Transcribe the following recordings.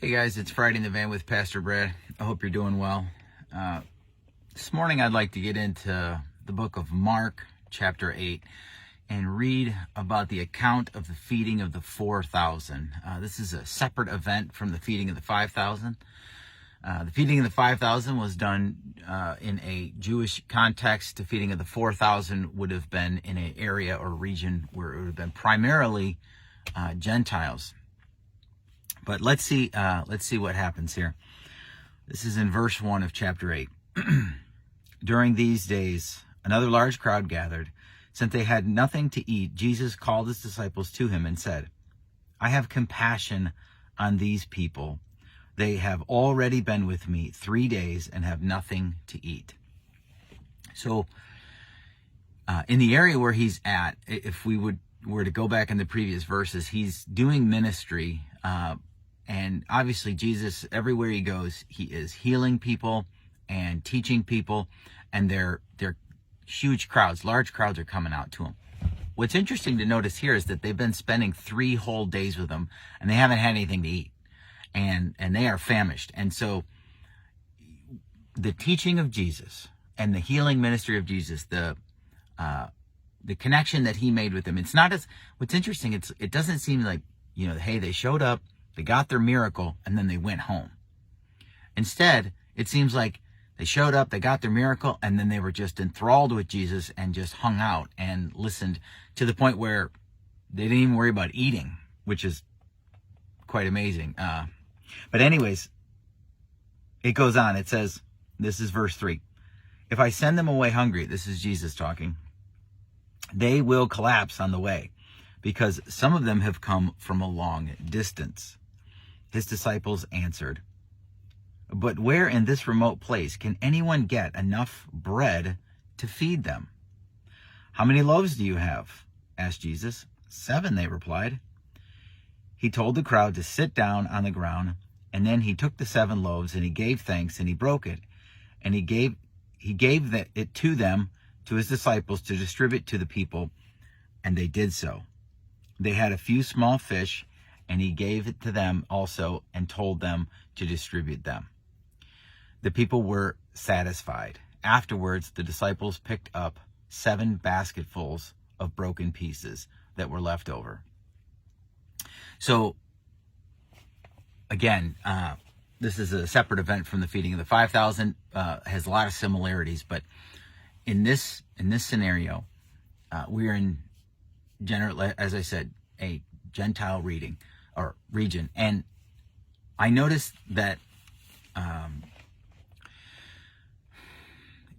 Hey guys, it's Friday in the Van with Pastor Brad. I hope you're doing well. This morning I'd like to get into the book of Mark, chapter 8, and read about the account of the feeding of the 4,000. This is a separate event from the feeding of the 5,000. The feeding of the 5,000 was done in a Jewish context. The feeding of the 4,000 would have been in an area or region where it would have been primarily Gentiles. But let's see what happens here. This is in verse 1 of chapter 8. During these days, another large crowd gathered. Since they had nothing to eat, Jesus called his disciples to him and said, "I have compassion on these people. They have already been with me 3 days and have nothing to eat." So, in the area where he's at, if we were to go back in the previous verses, he's doing ministry. And obviously Jesus, everywhere he goes, he is healing people and teaching people, and they're huge crowds, large crowds are coming out to him. What's interesting to notice here is that they've been spending 3 whole days with him, and they haven't had anything to eat, and they are famished. And so the teaching of Jesus and the healing ministry of Jesus, the connection that he made with them, it's not as, what's interesting, it doesn't seem like, hey, they showed up, they got their miracle, and then they went home. Instead, it seems like they showed up, they got their miracle, and then they were just enthralled with Jesus and just hung out and listened to the point where they didn't even worry about eating, which is quite amazing. But anyways, it goes on. It says, this is verse 3. "If I send them away hungry," this is Jesus talking, "they will collapse on the way, because some of them have come from a long distance." His disciples answered, "But where in this remote place can anyone get enough bread to feed them?" "How many loaves do you have?" asked Jesus. 7, they replied. He told the crowd to sit down on the ground, and then he took the 7 loaves, and he gave thanks, and he broke it, and he gave it to them, to his disciples, to distribute to the people, and they did so. They had a few small fish, and he gave it to them also and told them to distribute them. The people were satisfied. Afterwards, the disciples picked up 7 basketfuls of broken pieces that were left over. So, again, this is a separate event from the feeding of the 5,000. Has a lot of similarities, but in this scenario, we're in general, as I said, a Gentile region, and I noticed that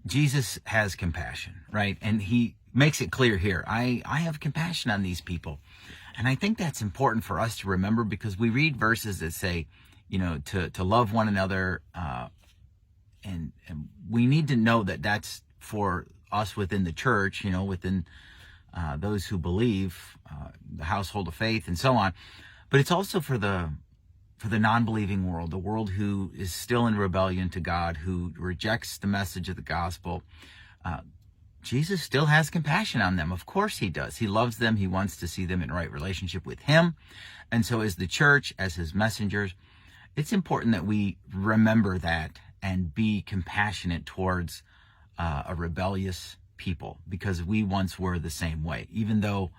Jesus has compassion, right? And he makes it clear here, I have compassion on these people. And I think that's important for us to remember, because we read verses that say, to love one another, and we need to know that that's for us within the church, within those who believe, the household of faith and so on. But it's also for the non-believing world, the world who is still in rebellion to God, who rejects the message of the gospel. Jesus still has compassion on them. Of course he does. He loves them. He wants to see them in right relationship with him. And so as the church, as his messengers, it's important that we remember that and be compassionate towards a rebellious people, because we once were the same way. Even though,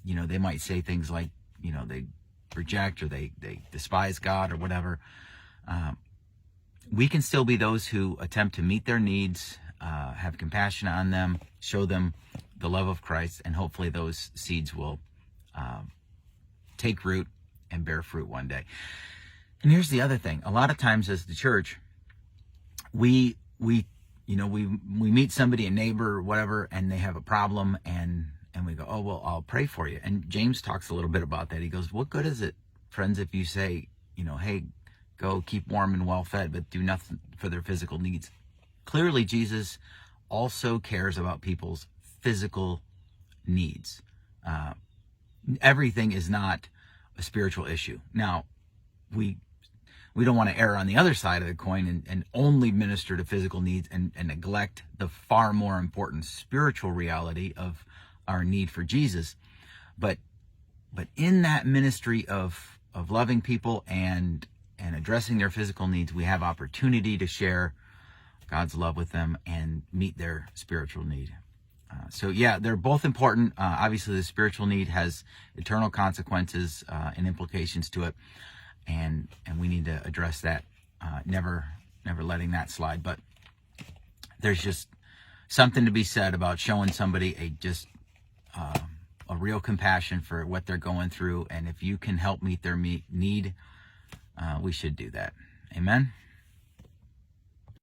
they might say things like, they reject or they despise God or whatever. We can still be those who attempt to meet their needs, have compassion on them, show them the love of Christ, and hopefully those seeds will take root and bear fruit one day. And here's the other thing. A lot of times as the church, we meet somebody, a neighbor or whatever, and they have a problem, and we go, "Oh, well, I'll pray for you." And James talks a little bit about that. He goes, "What good is it, friends, if you say, hey, go keep warm and well fed, but do nothing for their physical needs?" Clearly, Jesus also cares about people's physical needs. Everything is not a spiritual issue. Now, we don't want to err on the other side of the coin and only minister to physical needs and neglect the far more important spiritual reality of our need for Jesus. But in that ministry of loving people and addressing their physical needs, we have opportunity to share God's love with them and meet their spiritual need. So yeah, they're both important. Obviously, the spiritual need has eternal consequences and implications to it, and we need to address that. Never letting that slide. But there's just something to be said about showing somebody a real compassion for what they're going through, and if you can help meet their need, we should do that. Amen.